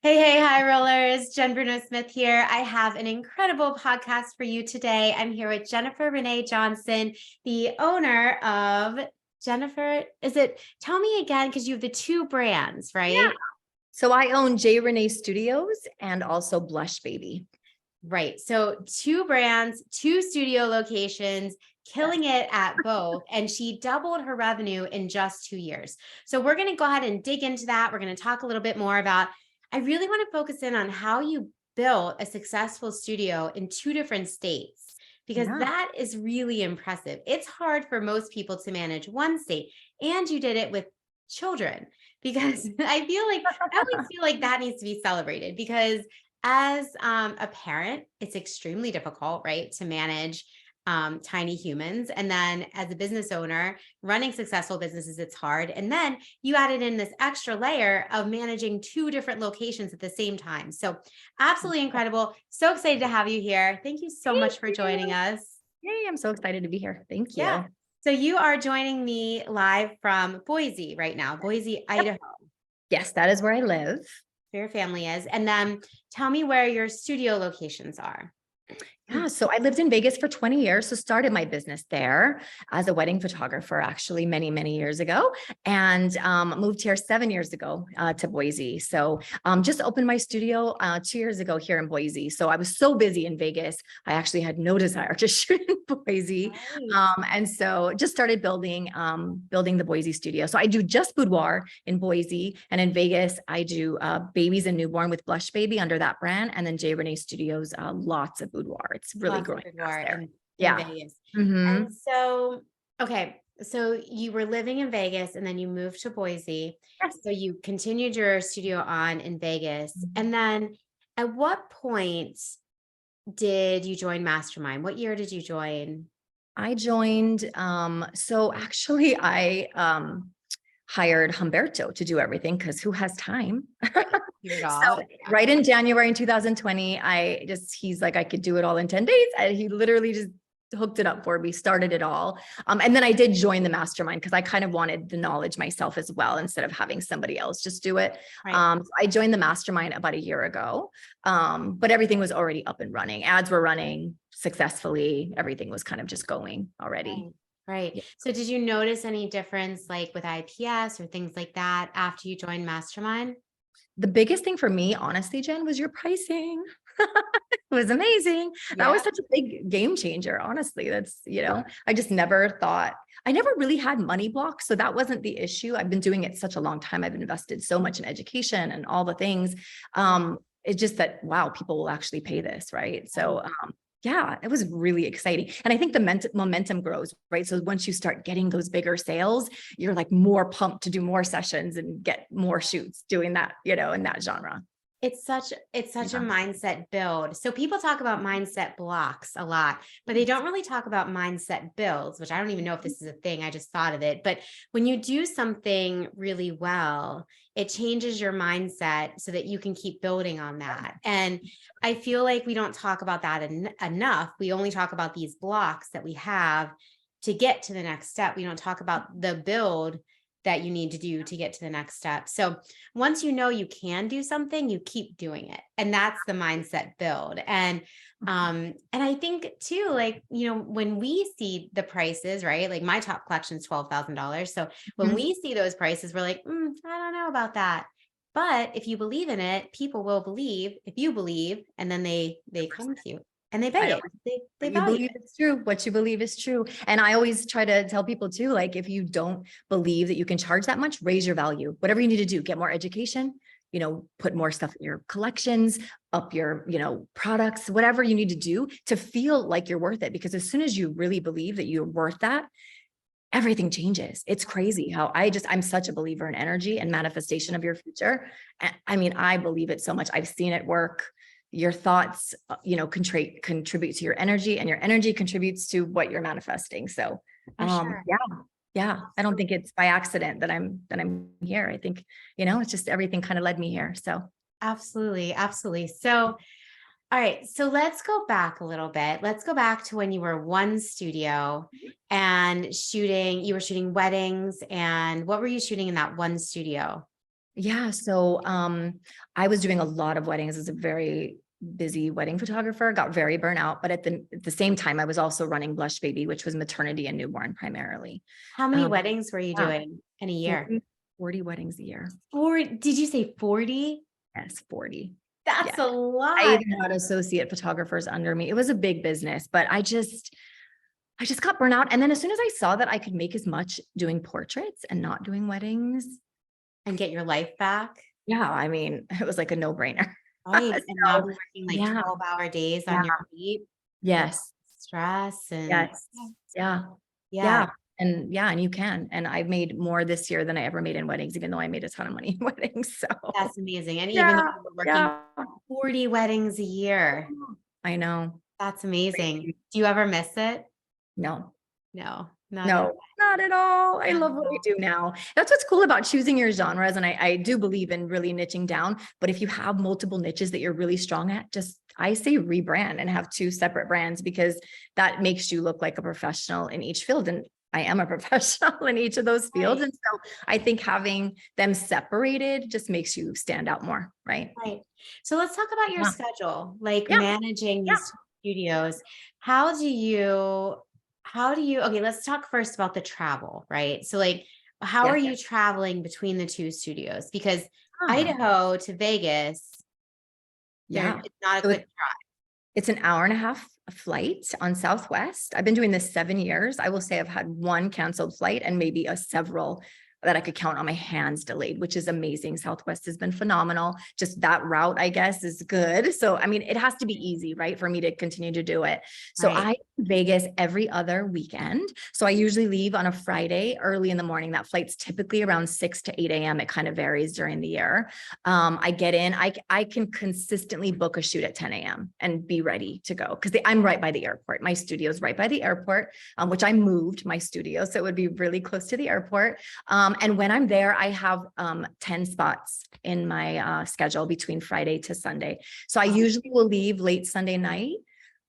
Hey, hi, rollers. Jen Bruno Smith here. I have an incredible podcast for you today. I'm here with Jennifer Renee Johnson, the owner of Jennifer. Tell me again, because you have the two brands, Yeah. right? So I own J. Renee Studios and also Blush Baby. Right. So two brands, two studio locations, killing it at both. And she doubled her revenue in just 2 years. So we're going to go ahead and dig into that. We're going to talk a little bit more about, I really want to focus in on how you built a successful studio in two different states, because Yeah. that is really impressive. It's hard for most people to manage one state, and you did it with children, because I always feel like that needs to be celebrated, because as a parent, it's extremely difficult, right, to manage tiny humans. And then as a business owner, running successful businesses, it's hard. And then you added in this extra layer of managing two different locations at the same time. So absolutely incredible. So excited to have you here. Thank you so much for joining us. Yay, I'm so excited to be here. Thank you. Yeah. So you are joining me live from Boise right now, Boise, Idaho. Yes, that is where I live. Where your family is. And then tell me where your studio locations are. Yeah, so I lived in Vegas for 20 years. So started my business there as a wedding photographer, actually many, many years ago, and moved here 7 years ago to Boise. So just opened my studio 2 years ago here in Boise. So I was so busy in Vegas, I actually had no desire to shoot in Boise. Nice. And so just started building the Boise studio. So I do just boudoir in Boise, and in Vegas, I do babies and newborn with Blush Baby under that brand. And then J. Renee Studios, lots of boudoir. It's really growing fast there. In Vegas. Mhm. And so, okay, so you were living in Vegas and then you moved to Boise. Yes. So you continued your studio on in Vegas. And then at what point did you join Mastermind? What year did you join? I joined, so actually I hired Humberto to do everything, because who has time? Do it So all. right in January in 2020, he's like, I could do it all in 10 days. And he literally just hooked it up for me, started it all. And then I did join the mastermind because I kind of wanted the knowledge myself as well, instead of having somebody else just do it. Right. So I joined the mastermind about a year ago, but everything was already up and running. Ads were running successfully. Everything was kind of just going already. Right. Yeah. So did you notice any difference like with IPS or things like that after you joined Mastermind? The biggest thing for me, honestly, Jen, was your pricing. It was amazing. That was Yeah. such a big game changer. Honestly, I just never thought, I never really had money blocks. So that wasn't the issue. I've been doing it such a long time. I've invested so much in education and all the things. It's just that, wow, people will actually pay this. Right. So, yeah, it was really exciting. And I think the momentum grows, right? So once you start getting those bigger sales, you're like more pumped to do more sessions and get more shoots doing that, in that genre. It's such a Yeah. mindset build. So people talk about mindset blocks a lot, but they don't really talk about mindset builds, which I don't even know if this is a thing. I just thought of it. But when you do something really well, it changes your mindset so that you can keep building on that. And I feel like we don't talk about that enough. We only talk about these blocks that we have to get to the next step. We don't talk about the build that you need to do to get to the next step. So once you know you can do something, you keep doing it. And that's the mindset build. And I think too, like, when we see the prices, right? Like my top collection is $12,000. So when we see those prices, we're like, I don't know about that. But if you believe in it, people will believe if you believe, and then they come to you and they pay it. They You value believe it. it's true. What you believe is true. And I always try to tell people too, like, if you don't believe that you can charge that much, raise your value. Whatever you need to do, get more education, put more stuff in your collections, up your, products, whatever you need to do to feel like you're worth it. Because as soon as you really believe that you're worth that, everything changes. It's crazy how I'm such a believer in energy and manifestation of your future. I mean, I believe it so much. I've seen it work. Your thoughts, contribute to your energy, and your energy contributes to what you're manifesting. So, For sure. yeah. I don't think it's by accident that I'm here. I think, it's just everything kind of led me here. So. Absolutely. Absolutely. So, all right. So let's go back a little bit. Let's go back to when you were one studio and you were shooting weddings. And what were you shooting in that one studio? Yeah. So I was doing a lot of weddings as a very busy wedding photographer, got very burnt out. But at the same time, I was also running Blush Baby, which was maternity and newborn primarily. How many Um, weddings were you yeah, doing in a year? 40 weddings a year. Did you say 40? Yes, 40. Yeah. That's a I lot. even had associate photographers under me. It was a big business, but I just got burnt out. And then as soon as I saw that I could make as much doing portraits and not doing weddings, And get your life back. yeah, I mean, it was like a no-brainer. Right. And not So be working like yeah, 12-hour days yeah, on your feet with yes, stress and yes, yeah, yeah, yeah. And yeah, and you can. And I've made more this year than I ever made in weddings, even though I made a ton of money in weddings. So that's amazing. And even though yeah, you were working yeah. 40 weddings a year, I know. that's amazing. Do you ever miss it? No, No, not at no, not at all. I love what I all. do now. That's what's cool about choosing your genres. And I do believe in really niching down. But if you have multiple niches that you're really strong at, just I say rebrand and have two separate brands, because that makes you look like a professional in each field. And I am a professional in each of those fields. Right, And so I think having them separated just makes you stand out more. Right. right. So let's talk about your Yeah. schedule, like Yeah. managing Yeah. these studios. How do you, okay, let's talk first about the travel, right? So like, how are Yes. you traveling between the two studios? Because Ah, Idaho to Vegas, yeah. it's not a So quick it's It's an hour and a half flight on Southwest. I've been doing this 7 years. I will say I've had one canceled flight and maybe a several that I could count on my hands delayed, which is amazing. Southwest has been phenomenal. Just that route, I guess, is good. So, I mean, it has to be easy, right, for me to continue to do it. So drive, I right? Vegas every other weekend. So I usually leave on a Friday early in the morning. That flight's typically around 6 to 8 a.m. It kind of varies during the year. I get in, I can consistently book a shoot at 10 a.m. and be ready to go because I'm right by the airport. My studio's right by the airport, which I moved my studio. So it would be really close to the airport. And when I'm there, I have 10 spots in my schedule between Friday to Sunday. So I usually will leave late Sunday night.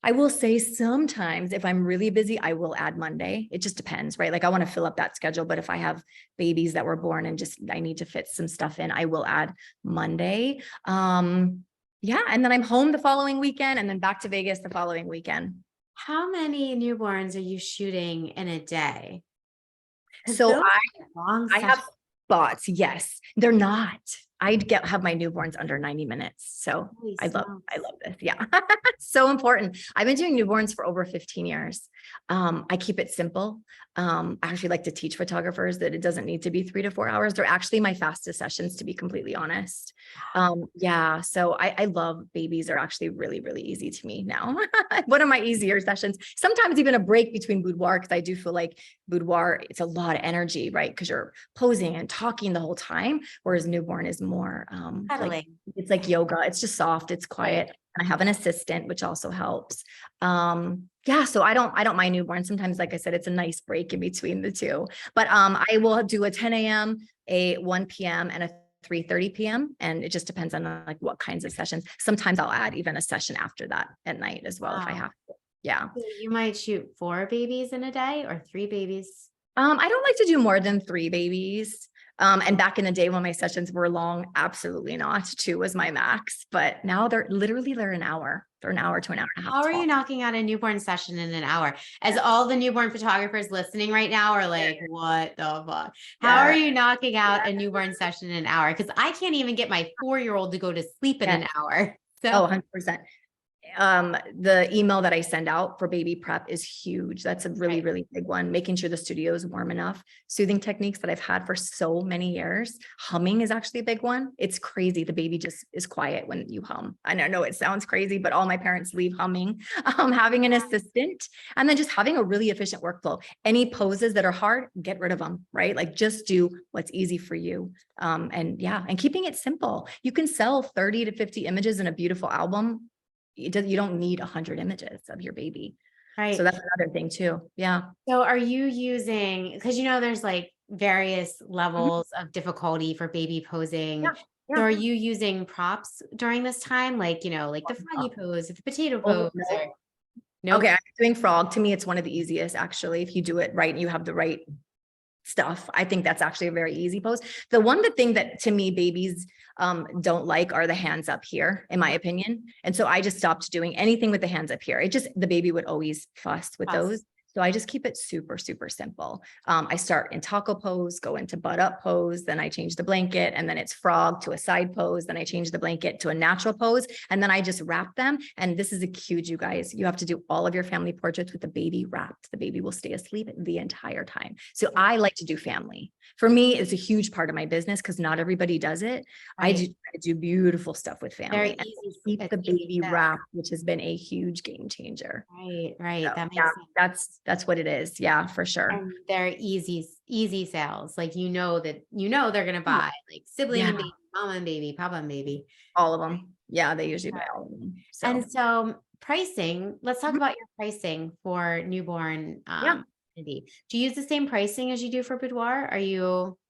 I will say sometimes if I'm really busy, I will add Monday. It just depends, right? Like I want to fill up that schedule, but if I have babies that were born and just I need to fit some stuff in, I will add Monday. Yeah, and then I'm home the following weekend and then back to Vegas the following weekend. How many newborns are you shooting in a day? Because So those are long I have sessions. thoughts. Yes, they're not. Have my newborns under 90 minutes. So Holy I smokes. love this. Yeah. So important. I've been doing newborns for over 15 years. I keep it simple. I actually like to teach photographers that it doesn't need to be 3 to 4 hours. They're actually my fastest sessions, to be completely honest. Yeah. So I love babies are actually really, really easy to me now. One of my easier sessions, sometimes even a break between boudoir, because I do feel like boudoir, it's a lot of energy, right? Because you're posing and talking the whole time, whereas newborn is more like Cuddling. it's like yoga. It's just soft, it's Right. quiet. And I have an assistant, which also helps. Yeah, so I don't mind newborn. Sometimes, like I said, it's a nice break in between the two. But I will do a 10 a.m., a 1 p.m., and a 3:30 p.m. And it just depends on like what kinds of sessions. Sometimes I'll add even a session after that at night as well if I Wow. have to. Yeah. So you might shoot 4 babies in a day or 3 babies. I don't like to do more than 3 babies. And back in the day when my sessions were long, absolutely not. 2 was my max, but now they're an hour. They're an hour to an hour and a half How are you tall. knocking out a newborn session in an hour? As all the newborn photographers listening right now are like, what the fuck? How are Yeah. you knocking out a newborn session in an hour? Because I can't even get my 4-year-old to go to sleep in Yeah. an hour. Oh, So 100%. The email that I send out for baby prep is huge. That's a really, right. really big one. Making sure the studio is warm enough. Soothing techniques that I've had for so many years. Humming is actually a big one. It's crazy. The baby just is quiet when you hum. I know it sounds crazy, but all my parents leave humming. Having an assistant and then just having a really efficient workflow. Any poses that are hard, get rid of them, right? Like just do what's easy for you. And yeah, and keeping it simple. You can sell 30 to 50 images in a beautiful album. You don't need 100 images of your baby. So Right. that's another thing too. Yeah. So are you using, because there's like various Mhm. levels of difficulty for baby posing. Yeah. So Yeah. are you using props during this time? Like, like the froggy pose, or the potato Oh, pose, no. or Okay. nope. I'm doing frog. To me, it's one of the easiest actually. If you do it right and you have the right stuff. I think that's actually a very easy pose. The thing that to me, babies don't like are the hands up here, in my opinion. And so I just stopped doing anything with the hands up here. The baby would always fuss with those. So I just keep it super, super simple. I start in taco pose, go into butt up pose, then I change the blanket, and then it's frog to a side pose. Then I change the blanket to a natural pose, and then I just wrap them. And this is a cue, you guys. You have to do all of your family portraits with the baby wrapped. The baby will stay asleep the entire time. So I like to do family. For me, it's a huge part of my business because not everybody does it. Right. I do beautiful stuff with family. Very And easy. keep It's the easy baby sell. wrapped, which has been a huge game changer. Right. So, That makes yeah, sense. that's what it is. Yeah, for sure. And they're easy sales. Like, they're going to buy, like sibling and Yeah, baby, mama and baby, papa and baby. all of them. Yeah, they usually buy all of them. So, And so pricing, let's talk Mhm. about your pricing for newborn. Yeah. Baby. Do you use the same pricing as you do for boudoir?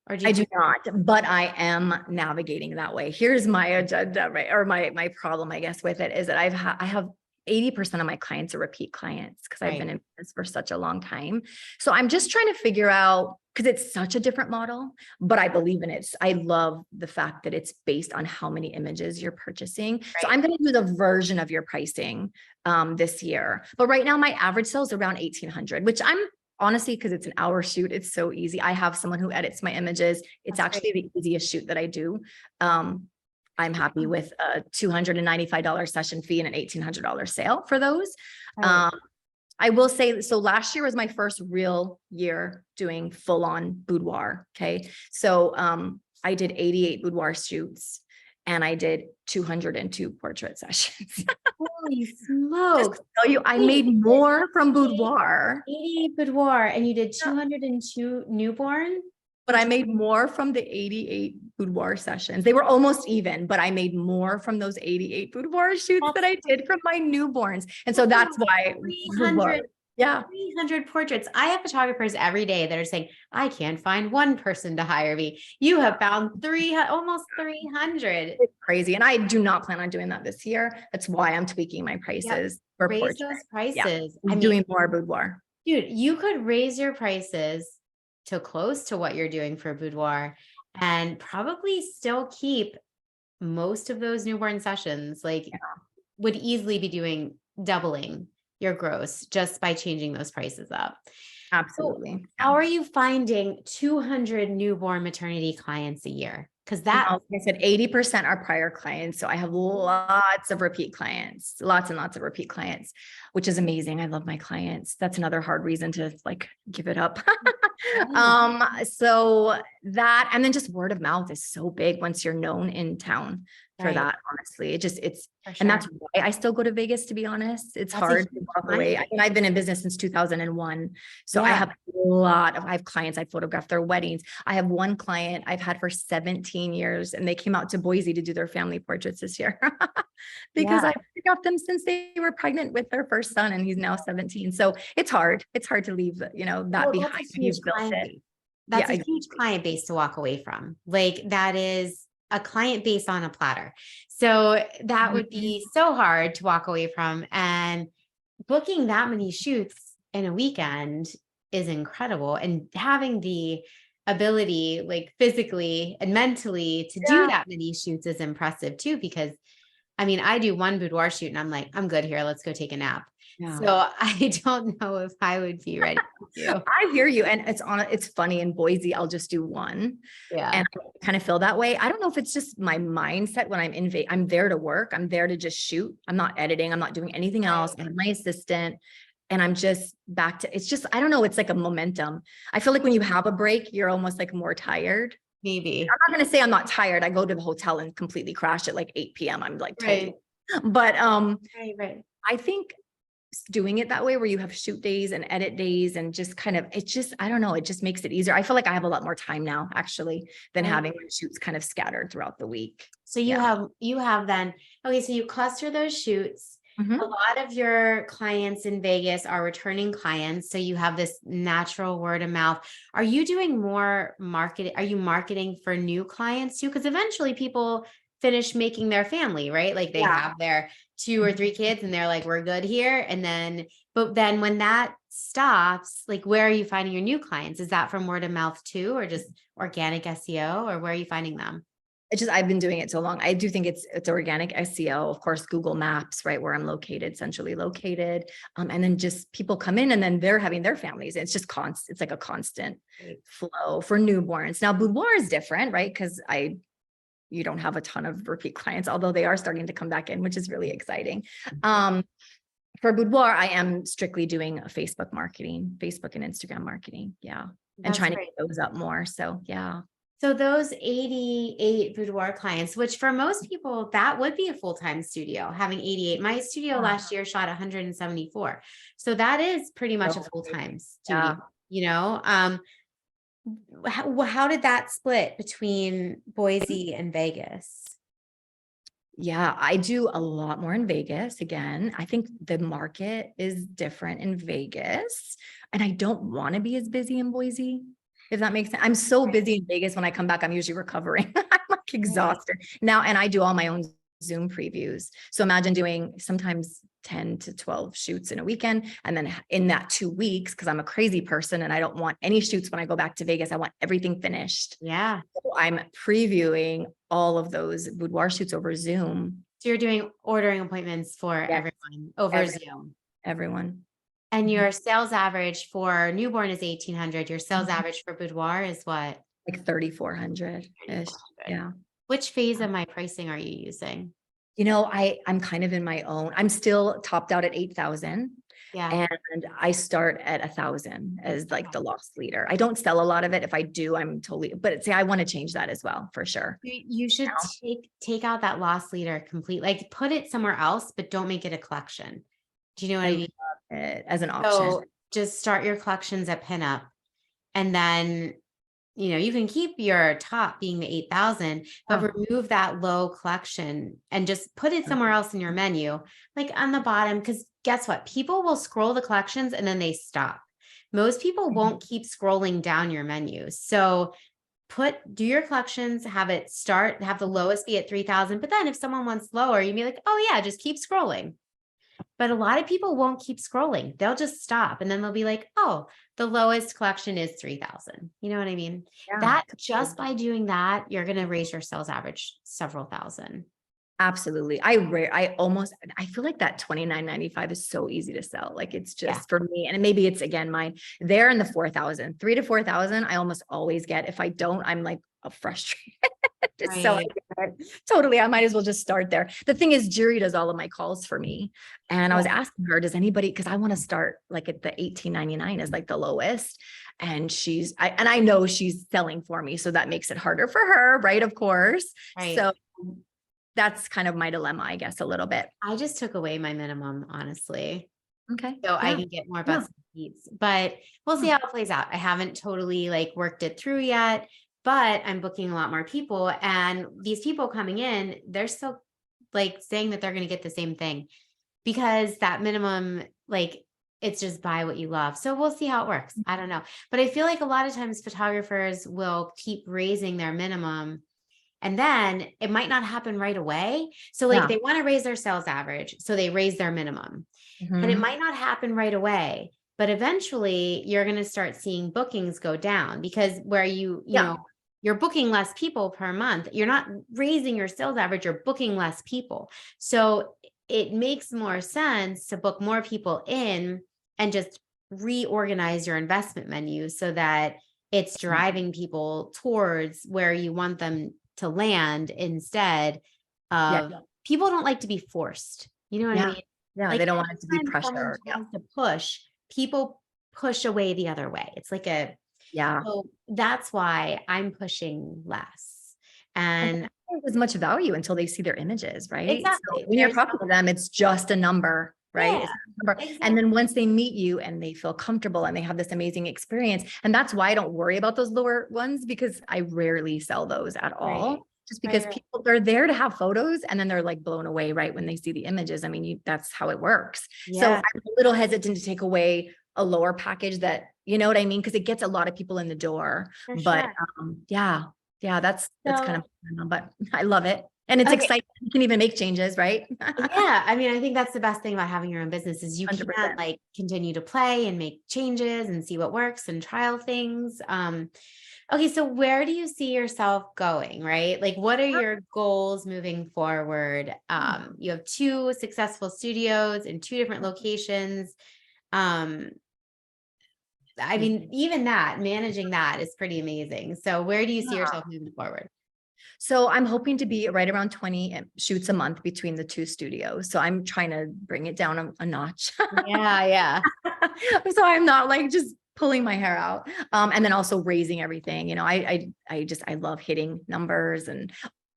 Or do I you? do not, but I am navigating that way. Here's my agenda, right? Or my problem, I guess, with it is that I have 80% of my clients are repeat clients because I've been in this for such a long time. So I'm just trying to figure out, because it's such a different model, but I believe in it. I love the fact that it's based on how many images you're purchasing. So I'm going to do the version of your pricing this year. But right now my average sale is around 1,800, which I'm honestly, because it's an hour shoot, it's so easy. I have someone who edits my images. It's That's actually the easiest shoot that I do. I'm happy with a $295 session fee and an $1,800 sale for those. Right. I will say, so last year was my first real year doing full on boudoir. Okay. So I did 88 boudoir shoots and I did 202 portrait sessions. Holy Just smokes. to tell you, I made more from boudoir. 80 boudoir and you did 202 newborn? But I made more from the 88 boudoir sessions. They were almost even, but I made more from those 88 boudoir shoots that I did from my newborns. And so that's why 300, yeah. 300 portraits. I have photographers every day that are saying, I can't find one person to hire me. You have found almost 300. It's crazy. And I do not plan on doing that this year. That's why I'm tweaking my prices for Raise portraits. those prices. Yeah. I'm doing more boudoir. Dude, you could raise your prices to close to what you're doing for boudoir and probably still keep most of those newborn sessions. Like, would easily be doubling your gross just by changing those prices up. Absolutely. So how are you finding 200 newborn maternity clients a year? Because that, like I said, 80% are prior clients. So I have lots of repeat clients, lots and lots of repeat clients, which is amazing. I love my clients. That's another hard reason to like give it up. So that, and then just word of mouth is so big once you're known in town for that. Honestly, and that's why I still go to Vegas, to be honest. It's hard to walk away. I mean, I've been in business since 2001. So I have I have clients, I photographed their weddings. I have one client I've had for 17 years and they came out to Boise to do their family portraits this year because I photographed them since they were pregnant with their first son and he's now 17. So it's hard to leave, that behind when you've built it. That's a huge client base to walk away from. Like that is a client base on a platter. So that would be so hard to walk away from, and booking that many shoots in a weekend is incredible. And having the ability, like physically and mentally, to do that many shoots is impressive too, because I mean, I do one boudoir shoot and I'm like, I'm good here. Let's go take a nap. Yeah. So I don't know if I would be ready to do. I hear you. And it's funny, in Boise, I'll just do one. Yeah. And I kind of feel that way. I don't know if it's just my mindset when I'm there to work. I'm there to just shoot. I'm not editing. I'm not doing anything else. I have my assistant and I'm just back to, it's just, I don't know. It's like a momentum. I feel like when you have a break, you're almost like more tired. Maybe. I'm not going to say I'm not tired. I go to the hotel and completely crash at like 8 p.m. I'm like, totally. But I think doing it that way, where you have shoot days and edit days and just kind of, I don't know, it just makes it easier. I feel like I have a lot more time now actually than having my shoots kind of scattered throughout the week. So you have then, okay, so you cluster those shoots. A lot of your clients in Vegas are returning clients. So you have this natural word of mouth. Are you doing more marketing? Are you marketing for new clients too? Because eventually people finish making their family, right? Like they have their 2 or 3 kids and they're like, we're good here. And then, but then when that stops, like where are you finding your new clients? Is that from word of mouth too, or just organic SEO, or where are you finding them? It's just, I've been doing it so long. I do think it's organic SEO, of course, Google Maps, right, where I'm located, centrally located. And then just people come in and then they're having their families. It's just constant. It's like a constant flow for newborns. Now, boudoir is different, right? Because you don't have a ton of repeat clients, although they are starting to come back in, which is really exciting. For boudoir, I am strictly doing Facebook marketing, Facebook and Instagram marketing. Yeah. And That's trying great. to get those up more. So yeah. So those 88 boudoir clients, which for most people, that would be a full-time studio, having 88. My studio last year shot 174. So that is pretty much a full-time studio, Yeah. How did that split between Boise and Vegas? Yeah, I do a lot more in Vegas. Again, I think the market is different in Vegas, and I don't want to be as busy in Boise, if that makes sense. I'm so busy in Vegas. When I come back, I'm usually recovering. I'm like exhausted now, and I do all my own Zoom previews. So imagine doing sometimes 10 to 12 shoots in a weekend. And then in that 2 weeks, because I'm a crazy person and I don't want any shoots when I go back to Vegas, I want everything finished. Yeah. So I'm previewing all of those boudoir shoots over Zoom. So you're ordering appointments for everyone over Zoom. Everyone. And your sales average for newborn is 1,800. Your sales average for boudoir is what? Like 3,400-ish. Yeah. Which phase of my pricing are you using? I'm kind of in my own, I'm still topped out at 8,000. Yeah. And I start at 1,000 as like the loss leader. I don't sell a lot of it. If I do, I'm totally, but see, I want to change that as well, for sure. You should take out that loss leader completely, like put it somewhere else, but don't make it a collection. Do you know what I mean? As an option. So just start your collections at pinup, and then you can keep your top being the 8,000, but remove that low collection and just put it somewhere else in your menu, like on the bottom. Because guess what? People will scroll the collections and then they stop. Most people won't keep scrolling down your menu. So do your collections, have the lowest be at 3,000. But then if someone wants lower, you'd be like, oh yeah, just keep scrolling. But a lot of people won't keep scrolling. They'll just stop. And then they'll be like, oh, the lowest collection is 3,000. You know what I mean? Yeah, That just by doing that, you're going to raise your sales average several thousand. Absolutely. I feel like that $29.95 is so easy to sell. Like it's just for me, and maybe it's again, mine there in the 4,000, 3,000 to 4,000. I almost always get. If I don't, I'm like frustrated. So totally, I might as well just start there. The thing is, Jury does all of my calls for me. And I was asking her, does anybody, because I want to start like at the $1,899 is like the lowest. And I know she's selling for me. So that makes it harder for her, right? Of course. Right. So that's kind of my dilemma, I guess, a little bit. I just took away my minimum, honestly. Okay. So I can get more butts and seats, but we'll see how it plays out. I haven't totally worked it through yet, but I'm booking a lot more people, and these people coming in, they're still saying that they're going to get the same thing, because that minimum, it's just buy what you love. So we'll see how it works. I don't know, but I feel like a lot of times photographers will keep raising their minimum, and then it might not happen right away. So they want to raise their sales average, so they raise their minimum, and it might not happen right away. But eventually you're going to start seeing bookings go down, because where you know, you're booking less people per month. You're not raising your sales average, you're booking less people. So it makes more sense to book more people in and just reorganize your investment menu so that it's driving people towards where you want them to land, instead of people don't like to be forced. You know what I mean? Yeah, they don't want it to be pressure. To push, people push away the other way. It's like so that's why I'm pushing less. And as much value until they see their images, right? Exactly. So when you're talking to them, it's just a number, right? Yeah, exactly. And then once they meet you and they feel comfortable and they have this amazing experience, and that's why I don't worry about those lower ones, because I rarely sell those at all. Just because people, they're there to have photos and then they're blown away right when they see the images. I mean, that's how it works. So I'm a little hesitant to take away a lower package that, you know what I mean? Because it gets a lot of people in the door. But that's kind of, but I love it. And it's Okay. exciting. You can even make changes, right? Yeah. I mean, I think that's the best thing about having your own business is you can 100%. like continue to play and make changes and see what works and trial things. Okay, so where do you see yourself going, right? Like what are your goals moving forward? You have two successful studios in two different locations. Um, I mean, even that, managing that is pretty amazing. So where do you see yourself moving forward? So I'm hoping to be right around 20 shoots a month between the two studios. So I'm trying to bring it down a notch. Yeah, yeah. So I'm not like just pulling my hair out. And then also raising everything. I love hitting numbers and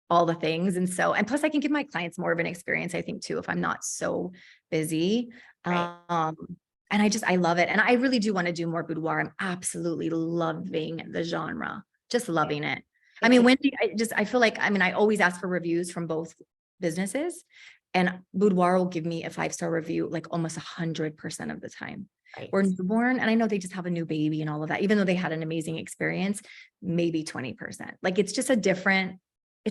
all the things. And so, and plus I can give my clients more of an experience, I think too, if I'm not so busy. Right. Um, and I love it. And I really do want to do more boudoir. I'm absolutely loving the genre, just Yeah. loving it. I It's mean, like, I feel like, I mean, I always ask for reviews from both businesses, and boudoir will give me a 5-star review like almost 100% of the time. right. Or newborn, and I know they just have a new baby and all of that, even though they had an amazing experience, maybe 20%. Like it's just a different,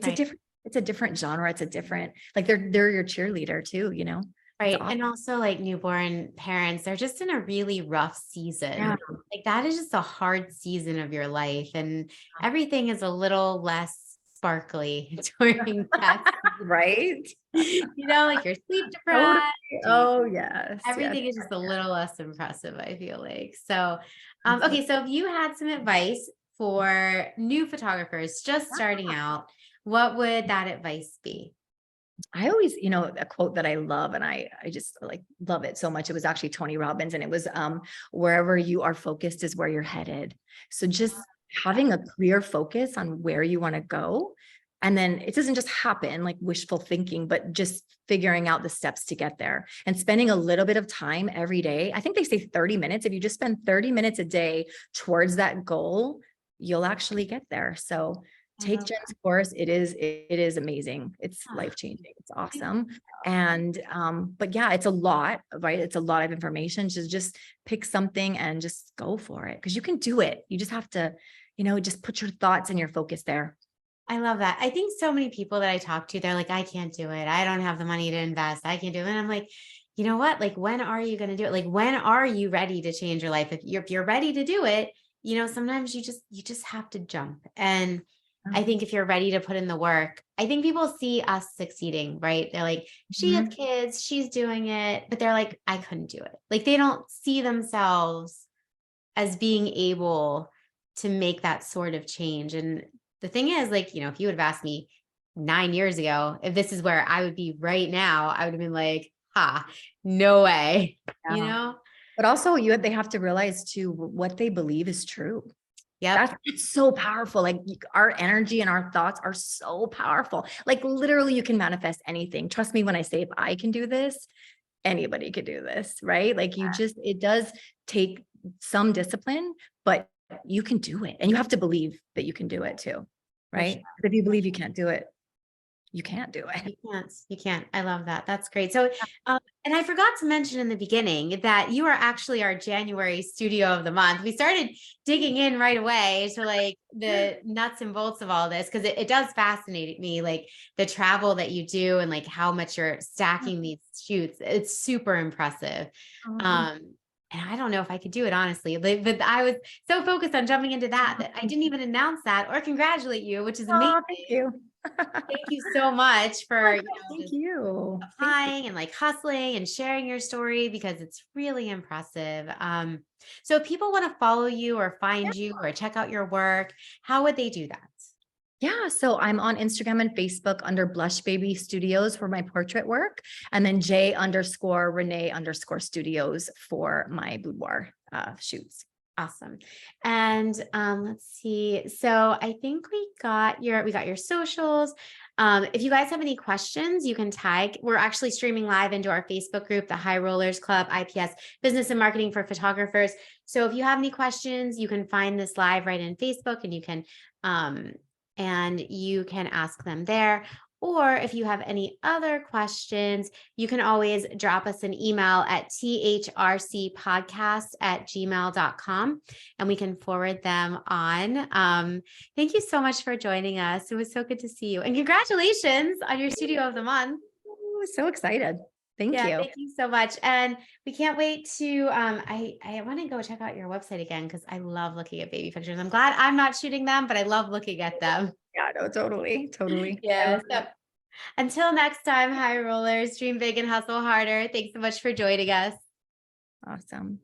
Right. it's a different genre. It's a different, like they're your cheerleader too, you know? It's Right. awesome. And also like newborn parents, they're just in a really rough season. Yeah. Like that is just a hard season of your life. And everything is a little less sparkly during that Right? season. Like you're sleep Totally. deprived. Oh, yes. Yes. Everything is just a little less impressive, I feel like. So, Absolutely. okay. So if you had some advice for new photographers just starting out, what would that advice be? I always, a quote that I love, and I just like love it so much. It was actually Tony Robbins, and it was wherever you are focused is where you're headed. So just having a clear focus on where you want to go. And then it doesn't just happen like wishful thinking, but just figuring out the steps to get there and spending a little bit of time every day. I think they say 30 minutes. If you just spend 30 minutes a day towards that goal, you'll actually get there. So I take love Jen's course. It is amazing. It's that. life-changing. It's I think awesome. so. And but yeah, it's a lot, right? It's a lot of information. Just pick something and just go for it, because you can do it. You just have to, just put your thoughts and your focus there. I love that. I think so many people that I talk to, they're like, I can't do it. I don't have the money to invest. I can't do it. And I'm like, you know what? Like, when are you going to do it? Like, when are you ready to change your life? If you're ready to do it, sometimes you just have to jump. And I think if you're ready to put in the work, I think people see us succeeding, right? They're like, she has Mhm. kids, she's doing it, but they're like, I couldn't do it. Like, they don't see themselves as being able to make that sort of change. And the thing is, like, if you would have asked me 9 years ago, if this is where I would be right now, I would have been like, no way, you Yeah. know? But also they have to realize too, what they believe is true. Yep. It's so powerful. Like our energy and our thoughts are so powerful. Like literally you can manifest anything. Trust me when I say, if I can do this, anybody could do this, right? Like it does take some discipline, but you can do it. And you have to believe that you can do it too, For sure. right? If you believe you can't do it, you can't do it. You can't. You can't. I love that. That's great. So, and I forgot to mention in the beginning that you are actually our January studio of the month. We started digging in right away to like the nuts and bolts of all this because it does fascinate me, like the travel that you do and like how much you're stacking these shoots. It's super impressive. Oh, And I don't know if I could do it honestly, but I was so focused on jumping into that I didn't even announce that or congratulate you, which is amazing. thank you. Thank you so much Oh, for, thank just you. Thank you. applying and like hustling and sharing your story because it's really impressive. So if people want to follow you or find you or check out your work, how would they do that? Yeah, so I'm on Instagram and Facebook under Blush Baby Studios for my portrait work, and then J_Renee_studios for my boudoir shoots. Awesome. And let's see. So I think we got your socials. If you guys have any questions, you can tag. We're actually streaming live into our Facebook group, the High Rollers Club, IPS Business and Marketing for Photographers. So if you have any questions, you can find this live right in Facebook, and you can ask them there. Or if you have any other questions, you can always drop us an email at thrcpodcast@gmail.com and we can forward them on. Thank you so much for joining us. It was so good to see you. And congratulations on your Studio of the Month. Ooh, so excited. Thank Yeah, you. thank you so much. And we can't wait to I want to go check out your website again because I love looking at baby pictures. I'm glad I'm not shooting them, but I love looking at them. Yeah, no, totally, totally. I Yeah. love So it. until next time, high rollers, dream big and hustle harder. Thanks so much for joining us. Awesome.